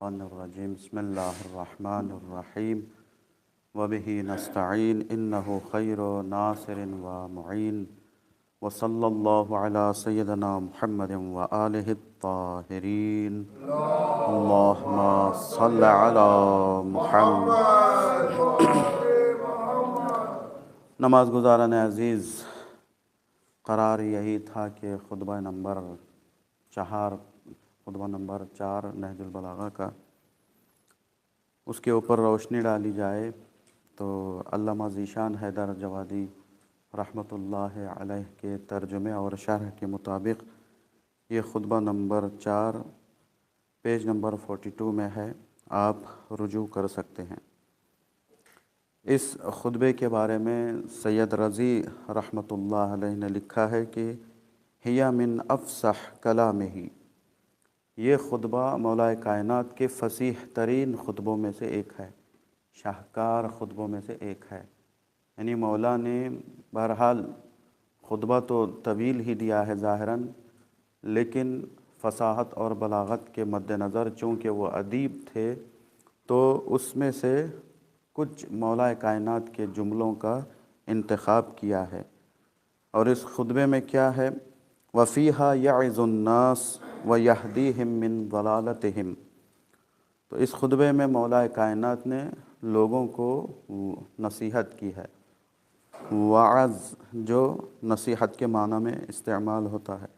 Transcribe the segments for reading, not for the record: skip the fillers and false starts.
الرجیم بسم اللہ الرحمن الرحیم وبہ نستعین انہ خیر ناصر و معین وصلی اللہ علی سیدنا محمد وآلہ الطاہرین اللہم صل علی محمد۔ نماز گزاران عزیز، قرار یہی تھا کہ خطبہ نمبر 4 نہج البلاغہ کا اس کے اوپر روشنی ڈالی جائے تو علامہ ذیشان حیدر جوادی رحمۃ اللہ علیہ کے ترجمے اور شرح کے مطابق یہ خطبہ نمبر 4 پیج نمبر 42 میں ہے، آپ رجوع کر سکتے ہیں۔ اس خطبے کے بارے میں سید رضی رحمۃ اللہ علیہ نے لکھا ہے کہ ہی من افصح کلامہ، یہ خطبہ مولا کائنات کے فصیح ترین خطبوں میں سے ایک ہے، شاہکار خطبوں میں سے ایک ہے۔ یعنی مولا نے بہرحال خطبہ تو طویل ہی دیا ہے ظاہراً، لیکن فصاحت اور بلاغت کے مد نظر چونکہ وہ ادیب تھے تو اس میں سے کچھ مولا کائنات کے جملوں کا انتخاب کیا ہے۔ اور اس خطبے میں کیا ہے؟ وَفِيهَا يَعِظُ النَّاسِ وَيَهْدِيهِمْ مِنْ ضَلَالَتِهِمْ، تو اس خطبے میں مولا کائنات نے لوگوں کو نصیحت کی ہے۔ وعظ جو نصیحت کے معنی میں استعمال ہوتا ہے،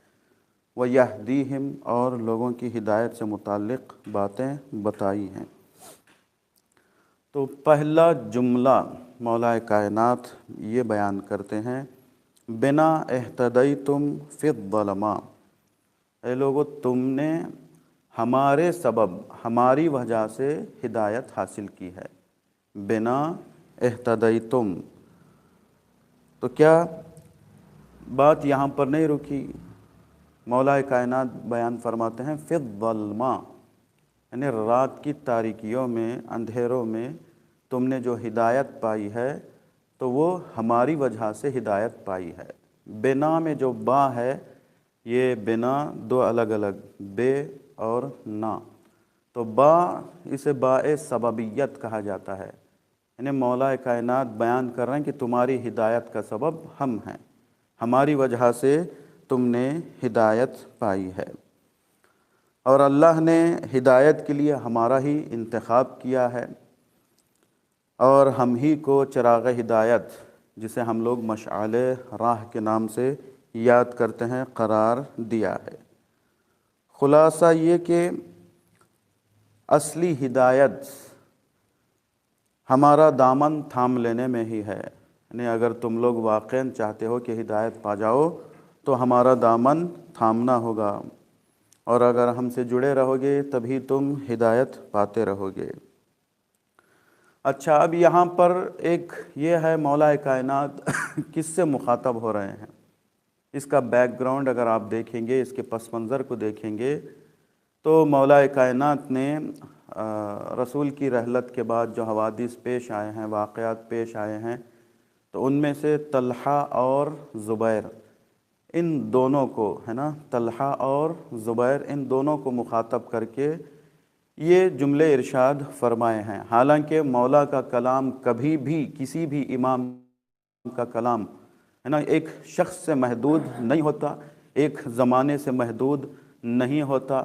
وَيَهْدِيهِمْ اور لوگوں کی ہدایت سے متعلق باتیں بتائی ہیں۔ تو پہلا جملہ مولا کائنات یہ بیان کرتے ہیں، بنا اہتدیتم فی الظلماء، اے لوگو تم نے ہمارے سبب، ہماری وجہ سے ہدایت حاصل کی ہے۔ بنا اہتدیتم، تو کیا بات یہاں پر نہیں رکی؟ مولا کائنات بیان فرماتے ہیں فی الظلماء، یعنی رات کی تاریکیوں میں، اندھیروں میں تم نے جو ہدایت پائی ہے تو وہ ہماری وجہ سے ہدایت پائی ہے۔ بنا میں جو با ہے، یہ بنا دو الگ الگ، بے اور نا، تو با اسے باء سببیت کہا جاتا ہے۔ یعنی مولا کائنات بیان کر رہے ہیں کہ تمہاری ہدایت کا سبب ہم ہیں، ہماری وجہ سے تم نے ہدایت پائی ہے۔ اور اللہ نے ہدایت کے لیے ہمارا ہی انتخاب کیا ہے، اور ہم ہی کو چراغ ہدایت، جسے ہم لوگ مشعل راہ کے نام سے یاد کرتے ہیں، قرار دیا ہے۔ خلاصہ یہ کہ اصلی ہدایت ہمارا دامن تھام لینے میں ہی ہے۔ یعنی اگر تم لوگ واقعاً چاہتے ہو کہ ہدایت پا جاؤ تو ہمارا دامن تھامنا ہوگا، اور اگر ہم سے جڑے رہو گے تبھی تم ہدایت پاتے رہو گے۔ اچھا، اب یہاں پر ایک یہ ہے، مولا کائنات کس سے مخاطب ہو رہے ہیں؟ اس کا بیک گراؤنڈ اگر آپ دیکھیں گے، اس کے پس منظر کو دیکھیں گے تو مولا کائنات نے رسول کی رحلت کے بعد جو حوادث پیش آئے ہیں، واقعات پیش آئے ہیں، تو ان میں سے طلحہ اور زبیر، ان دونوں کو ہے نا، طلحہ اور زبیر، ان دونوں کو مخاطب کر کے یہ جملے ارشاد فرمائے ہیں۔ حالانکہ مولا کا کلام کبھی بھی، کسی بھی امام کا کلام ہے نا، ایک شخص سے محدود نہیں ہوتا، ایک زمانے سے محدود نہیں ہوتا۔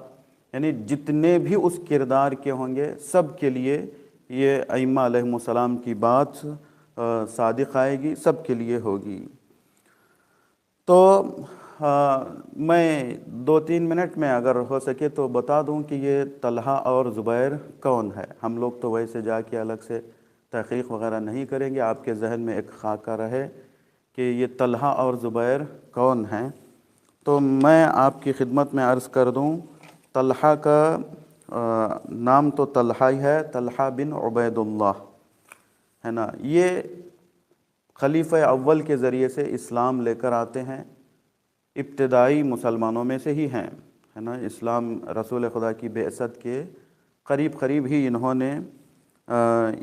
یعنی جتنے بھی اس کردار کے ہوں گے، سب کے لیے یہ ائمہ علیہم السلام کی بات صادق آئے گی، سب کے لیے ہوگی۔ تو میں 2-3 منٹ میں اگر ہو سکے تو بتا دوں کہ یہ طلحہ اور زبیر کون ہے۔ ہم لوگ تو ویسے جا کے الگ سے تحقیق وغیرہ نہیں کریں گے، آپ کے ذہن میں ایک خاکہ رہے کہ یہ طلحہ اور زبیر کون ہیں۔ تو میں آپ کی خدمت میں عرض کر دوں، طلحہ کا نام تو طلحہ ہی ہے، طلحہ بن عبید اللہ ہے نا۔ یہ خلیفہ اول کے ذریعے سے اسلام لے کر آتے ہیں، ابتدائی مسلمانوں میں سے ہی ہیں ہے نا۔ اسلام رسول خدا کی بعثت کے قریب قریب ہی انہوں نے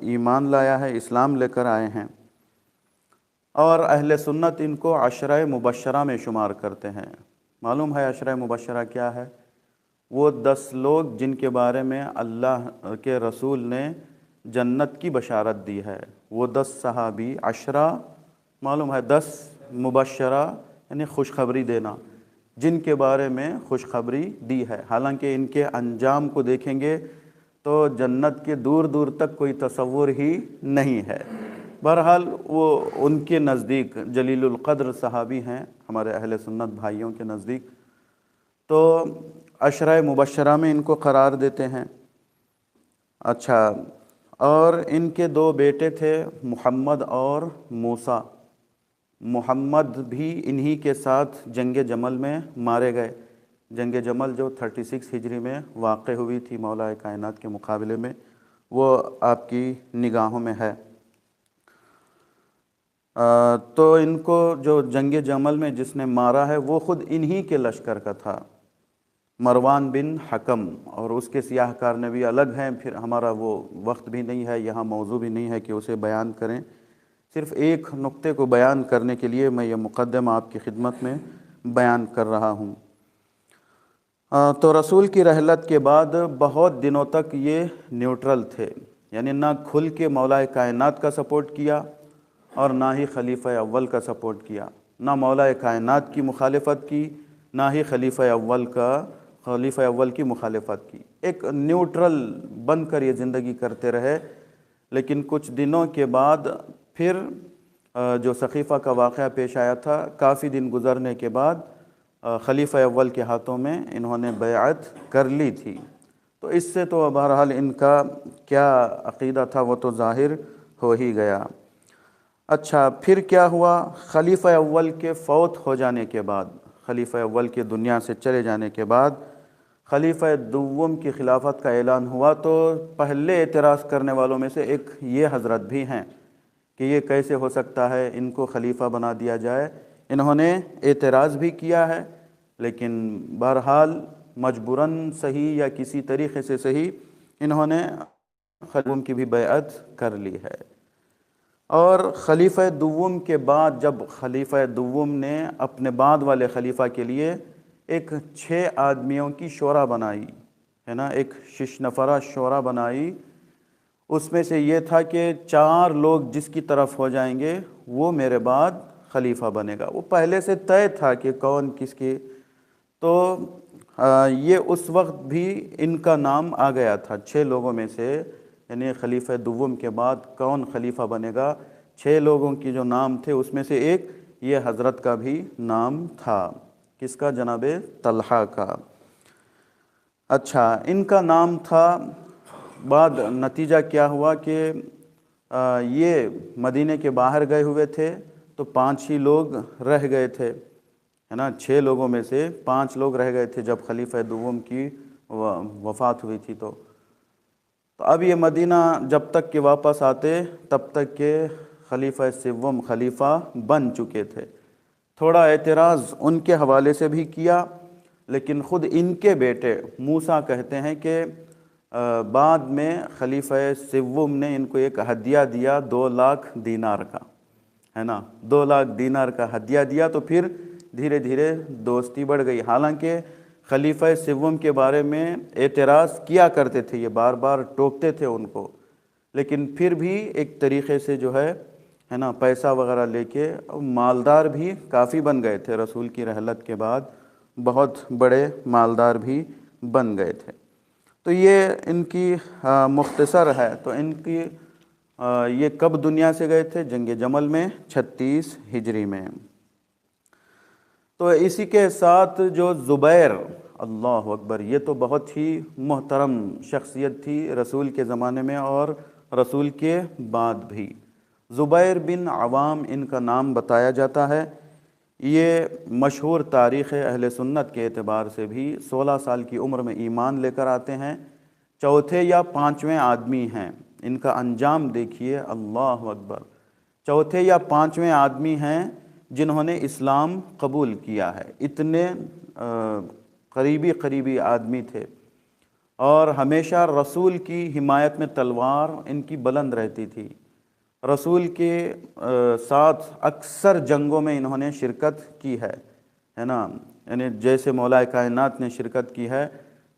ایمان لایا ہے، اسلام لے کر آئے ہیں، اور اہل سنت ان کو عشرہ مبشرہ میں شمار کرتے ہیں۔ معلوم ہے عشرہ مبشرہ کیا ہے؟ وہ 10 لوگ جن کے بارے میں اللہ کے رسول نے جنت کی بشارت دی ہے، وہ 10 صحابی، 10 معلوم ہے، 10 مبشرہ یعنی خوشخبری دینا، جن کے بارے میں خوشخبری دی ہے۔ حالانکہ ان کے انجام کو دیکھیں گے تو جنت کے دور دور تک کوئی تصور ہی نہیں ہے۔ بہرحال وہ ان کے نزدیک جلیل القدر صحابی ہیں ہمارے اہل سنت بھائیوں کے نزدیک، تو 10 مبشرہ میں ان کو قرار دیتے ہیں۔ اچھا، اور ان کے 2 بیٹے تھے، محمد اور موسیٰ۔ محمد بھی انہی کے ساتھ جنگ جمل میں مارے گئے۔ جنگ جمل جو 36 ہجری میں واقع ہوئی تھی مولا کائنات کے مقابلے میں، وہ آپ کی نگاہوں میں ہے۔ تو ان کو جو جنگ جمل میں جس نے مارا ہے وہ خود انہی کے لشکر کا تھا، مروان بن حکم، اور اس کے سیاہ کارنامے الگ ہیں، پھر ہمارا وہ وقت بھی نہیں ہے، یہاں موضوع بھی نہیں ہے کہ اسے بیان کریں۔ صرف ایک نقطے کو بیان کرنے کے لیے میں یہ مقدمہ آپ کی خدمت میں بیان کر رہا ہوں۔ تو رسول کی رحلت کے بعد بہت دنوں تک یہ نیوٹرل تھے، یعنی نہ کھل کے مولا کائنات کا سپورٹ کیا اور نہ ہی خلیفہ اول کا سپورٹ کیا، نہ مولا کائنات کی مخالفت کی، نہ ہی خلیفہ اول کی مخالفت کی۔ ایک نیوٹرل بن کر یہ زندگی کرتے رہے، لیکن کچھ دنوں کے بعد پھر جو سقیفہ کا واقعہ پیش آیا تھا، کافی دن گزرنے کے بعد خلیفہ اول کے ہاتھوں میں انہوں نے بیعت کر لی تھی۔ تو اس سے تو بہرحال ان کا کیا عقیدہ تھا وہ تو ظاہر ہو ہی گیا۔ اچھا، پھر کیا ہوا؟ خلیفہ اول کے فوت ہو جانے کے بعد، خلیفہ اول کے دنیا سے چلے جانے کے بعد خلیفہ دوم کی خلافت کا اعلان ہوا، تو پہلے اعتراض کرنے والوں میں سے ایک یہ حضرت بھی ہیں کہ یہ کیسے ہو سکتا ہے، ان کو خلیفہ بنا دیا جائے۔ انہوں نے اعتراض بھی کیا ہے، لیکن بہرحال مجبوراً صحیح یا کسی طریقے سے صحیح انہوں نے خلیفہ کی بھی بیعت کر لی ہے۔ اور خلیفہ دوم کے بعد جب خلیفہ دوم نے اپنے بعد والے خلیفہ کے لیے ایک 6 آدمیوں کی شورا بنائی ہے نا، ایک 6 نفرہ شورا بنائی، اس میں سے یہ تھا کہ 4 لوگ جس کی طرف ہو جائیں گے وہ میرے بعد خلیفہ بنے گا۔ وہ پہلے سے طے تھا کہ کون کس کی، تو یہ اس وقت بھی ان کا نام آ گیا تھا 6 لوگوں میں سے، یعنی خلیفہ دوم کے بعد کون خلیفہ بنے گا، 6 لوگوں کی جو نام تھے اس میں سے ایک یہ حضرت کا بھی نام تھا۔ کس کا؟ جناب طلحہ کا۔ اچھا، ان کا نام تھا۔ بعد نتیجہ کیا ہوا کہ یہ مدینے کے باہر گئے ہوئے تھے، تو 5 ہی لوگ رہ گئے تھے، ہے نا، 6 لوگوں میں سے 5 لوگ رہ گئے تھے جب خلیفہ دوم کی وفات ہوئی تھی۔ تو اب یہ مدینہ جب تک کہ واپس آتے تب تک کہ خلیفہ سوم خلیفہ بن چکے تھے۔ تھوڑا اعتراض ان کے حوالے سے بھی کیا، لیکن خود ان کے بیٹے موسیٰ کہتے ہیں کہ بعد میں خلیفہ سوم نے ان کو ایک ہدیہ دیا 2 لاکھ دینار کا، ہے نا، 2 لاکھ دینار کا ہدیہ دیا، تو پھر دھیرے دھیرے دوستی بڑھ گئی۔ حالانکہ خلیفہ سوم کے بارے میں اعتراض کیا کرتے تھے، یہ بار بار ٹوکتے تھے ان کو، لیکن پھر بھی ایک طریقے سے جو ہے نا پیسہ وغیرہ لے کے مالدار بھی کافی بن گئے تھے، رسول کی رحلت کے بعد بہت بڑے مالدار بھی بن گئے تھے۔ تو یہ ان کی مختصر ہے۔ تو ان کی یہ کب دنیا سے گئے تھے؟ جنگ جمل میں 36 ہجری میں۔ تو اسی کے ساتھ جو زبیر، اللہ اکبر، یہ تو بہت ہی محترم شخصیت تھی رسول کے زمانے میں اور رسول کے بعد بھی۔ زبیر بن عوام ان کا نام بتایا جاتا ہے۔ یہ مشہور تاریخ اہل سنت کے اعتبار سے بھی 16 سال کی عمر میں ایمان لے کر آتے ہیں، 4 یا 5ویں آدمی ہیں۔ ان کا انجام دیکھیے، اللہ اکبر، 4 یا 5ویں آدمی ہیں جنہوں نے اسلام قبول کیا ہے۔ اتنے قریبی آدمی تھے، اور ہمیشہ رسول کی حمایت میں تلوار ان کی بلند رہتی تھی۔ رسول کے ساتھ اکثر جنگوں میں انہوں نے شرکت کی ہے نا، یعنی جیسے مولا کائنات نے شرکت کی ہے،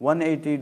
180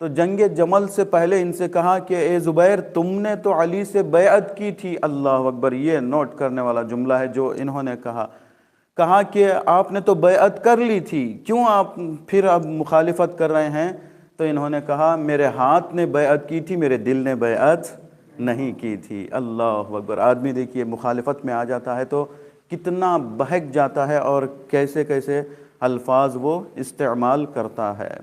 تو جنگ جمل سے پہلے ان سے کہا کہ اے زبیر تم نے تو علی سے بیعت کی تھی۔ اللہ اکبر، یہ نوٹ کرنے والا جملہ ہے جو انہوں نے کہا کہ آپ نے تو بیعت کر لی تھی، کیوں آپ پھر اب مخالفت کر رہے ہیں؟ تو انہوں نے کہا میرے ہاتھ نے بیعت کی تھی، میرے دل نے بیعت نہیں کی تھی۔ اللہ اکبر، آدمی دیکھیے مخالفت میں آ جاتا ہے تو کتنا بہک جاتا ہے اور کیسے کیسے الفاظ وہ استعمال کرتا ہے۔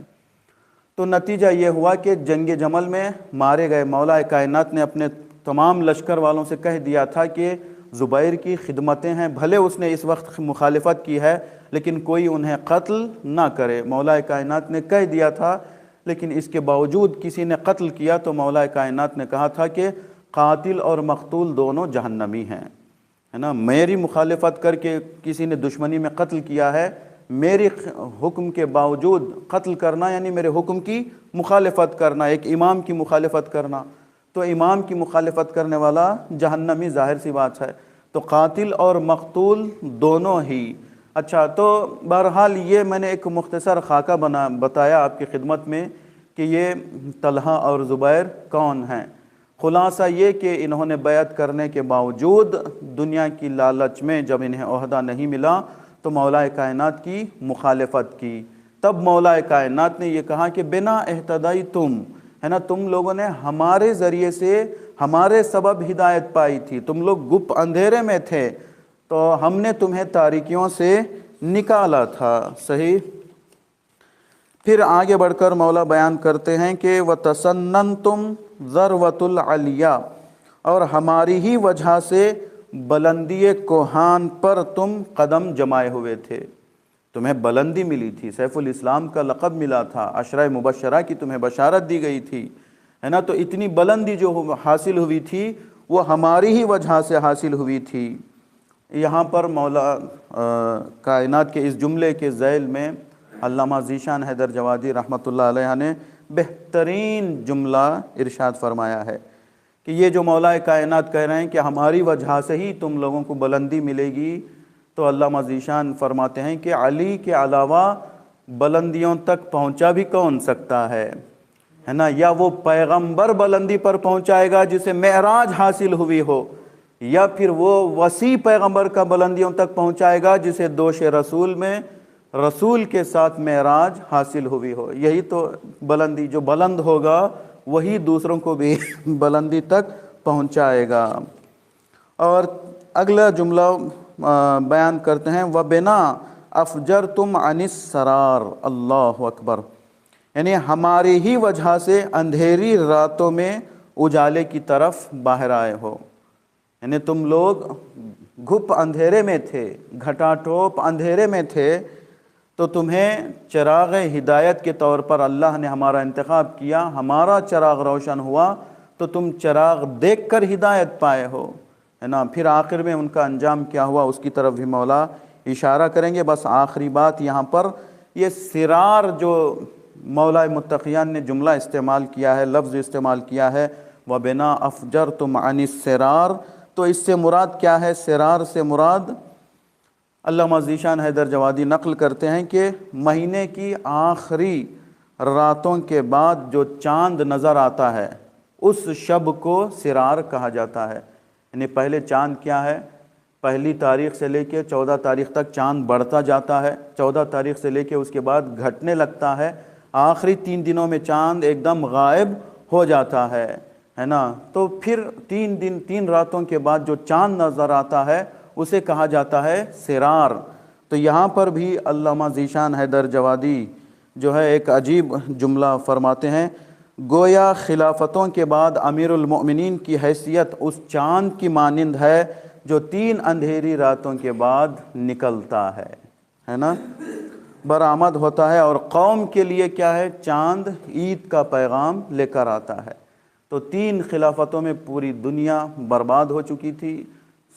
تو نتیجہ یہ ہوا کہ جنگ جمل میں مارے گئے مولا کائنات نے اپنے تمام لشکر والوں سے کہہ دیا تھا کہ زبیر کی خدمتیں ہیں، بھلے اس نے اس وقت مخالفت کی ہے لیکن کوئی انہیں قتل نہ کرے۔ مولا کائنات نے کہہ دیا تھا، لیکن اس کے باوجود کسی نے قتل کیا تو مولا کائنات نے کہا تھا کہ قاتل اور مقتول دونوں جہنمی ہیں، ہے نا۔ میری مخالفت کر کے کسی نے دشمنی میں قتل کیا ہے، میری حکم کے باوجود قتل کرنا یعنی میرے حکم کی مخالفت کرنا، ایک امام کی مخالفت کرنا، تو امام کی مخالفت کرنے والا جہنمی، ظاہر سی بات ہے۔ تو قاتل اور مقتول دونوں ہی۔ اچھا، تو بہرحال یہ میں نے ایک مختصر خاکہ بتایا آپ کی خدمت میں کہ یہ طلحہ اور زبیر کون ہیں۔ خلاصہ یہ کہ انہوں نے بیعت کرنے کے باوجود دنیا کی لالچ میں جب انہیں عہدہ نہیں ملا تو مولا کائنات کی مخالفت کی۔ تب مولا کائنات نے یہ کہا کہ بنا اہتدائی تم، ہے نا، تم لوگوں نے ہمارے ذریعے سے ہمارے سبب ہدایت پائی تھی، تم لوگ گپ اندھیرے میں تھے تو ہم نے تمہیں تاریکیوں سے نکالا تھا۔ صحیح۔ پھر آگے بڑھ کر مولا بیان کرتے ہیں کہ وَتَسَنَّنْتُمْ ذَرْوَةُ الْعَلْيَا، اور ہماری ہی وجہ سے بلندی کوہان پر تم قدم جمائے ہوئے تھے، تمہیں بلندی ملی تھی، سیف الاسلام کا لقب ملا تھا، عشرہ مبشرہ کی تمہیں بشارت دی گئی تھی، ہے نا۔ تو اتنی بلندی جو حاصل ہوئی تھی وہ ہماری ہی وجہ سے حاصل ہوئی تھی۔ یہاں پر مولا کائنات کے اس جملے کے ذیل میں علامہ ذیشان حیدر جوادی رحمۃ اللہ علیہ نے بہترین جملہ ارشاد فرمایا ہے کہ یہ جو مولا کائنات کہہ رہے ہیں کہ ہماری وجہ سے ہی تم لوگوں کو بلندی ملے گی، تو علامہ ذیشان فرماتے ہیں کہ علی کے علاوہ بلندیوں تک پہنچا بھی کون سکتا ہے نا؟ یا وہ پیغمبر بلندی پر پہنچائے گا جسے معراج حاصل ہوئی ہو، یا پھر وہ وسیع پیغمبر کا بلندیوں تک پہنچائے گا جسے دوش رسول میں رسول کے ساتھ معراج حاصل ہوئی ہو۔ یہی تو بلندی، جو بلند ہوگا وہی دوسروں کو بھی بلندی تک پہنچائے گا۔ اور اگلا جملہ بیان کرتے ہیں وَبِنَا أَفْجَرْتُمْ عَنِ السَّرَارِ، اللہ اکبر، یعنی ہماری ہی وجہ سے اندھیری راتوں میں اجالے کی طرف باہر آئے ہو، یعنی تم لوگ گھپ اندھیرے میں تھے، گھٹا ٹوپ اندھیرے میں تھے، تو تمہیں چراغ ہدایت کے طور پر اللہ نے ہمارا انتخاب کیا، ہمارا چراغ روشن ہوا تو تم چراغ دیکھ کر ہدایت پائے ہو، ہے نا۔ پھر آخر میں ان کا انجام کیا ہوا اس کی طرف بھی مولا اشارہ کریں گے۔ بس آخری بات یہاں پر یہ سرار جو مولا متقیان نے جملہ استعمال کیا ہے، لفظ استعمال کیا ہے وَبِنَا أَفْجَرْتُمْ عَنِ السِّرَارِ، تو اس سے مراد کیا ہے؟ سرار سے مراد علامہ ذیشان حیدر جوادی نقل کرتے ہیں کہ مہینے کی آخری راتوں کے بعد جو چاند نظر آتا ہے اس شب کو سرار کہا جاتا ہے۔ یعنی پہلے چاند کیا ہے؟ پہلی تاریخ سے لے کے 14 تاریخ تک چاند بڑھتا جاتا ہے، 14 تاریخ سے لے کے اس کے بعد گھٹنے لگتا ہے، آخری 3 دنوں میں چاند ایک دم غائب ہو جاتا ہے نا۔ تو پھر 3 راتوں کے بعد جو چاند نظر آتا ہے اسے کہا جاتا ہے سرار۔ تو یہاں پر بھی علامہ ذیشان حیدر جوادی جو ہے ایک عجیب جملہ فرماتے ہیں، گویا خلافتوں کے بعد امیر المؤمنین کی حیثیت اس چاند کی مانند ہے جو 3 اندھیری راتوں کے بعد نکلتا ہے نا، برآمد ہوتا ہے، اور قوم کے لیے کیا ہے؟ چاند عید کا پیغام لے کر آتا ہے۔ تو 3 خلافتوں میں پوری دنیا برباد ہو چکی تھی،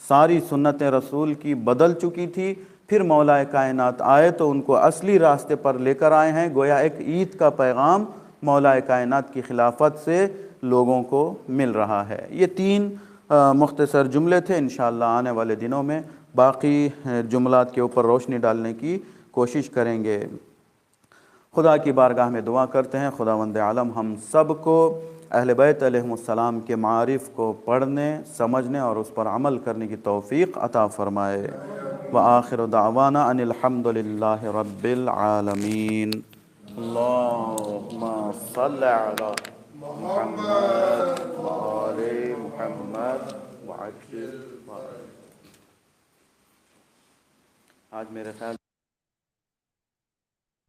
ساری سنت رسول کی بدل چکی تھی، پھر مولا کائنات آئے تو ان کو اصلی راستے پر لے کر آئے ہیں، گویا ایک عید کا پیغام مولا کائنات کی خلافت سے لوگوں کو مل رہا ہے۔ یہ 3 مختصر جملے تھے، انشاءاللہ آنے والے دنوں میں باقی جملات کے اوپر روشنی ڈالنے کی کوشش کریں گے۔ خدا کی بارگاہ میں دعا کرتے ہیں خداوند عالم ہم سب کو اہل بیت علیہم السلام کے معارف کو پڑھنے، سمجھنے اور اس پر عمل کرنے کی توفیق عطا فرمائے۔ وآخر دعوانا ان الحمد للہ رب العالمین۔ اللہم صل علی محمد وآل محمد وعجل۔ آج میرے خیال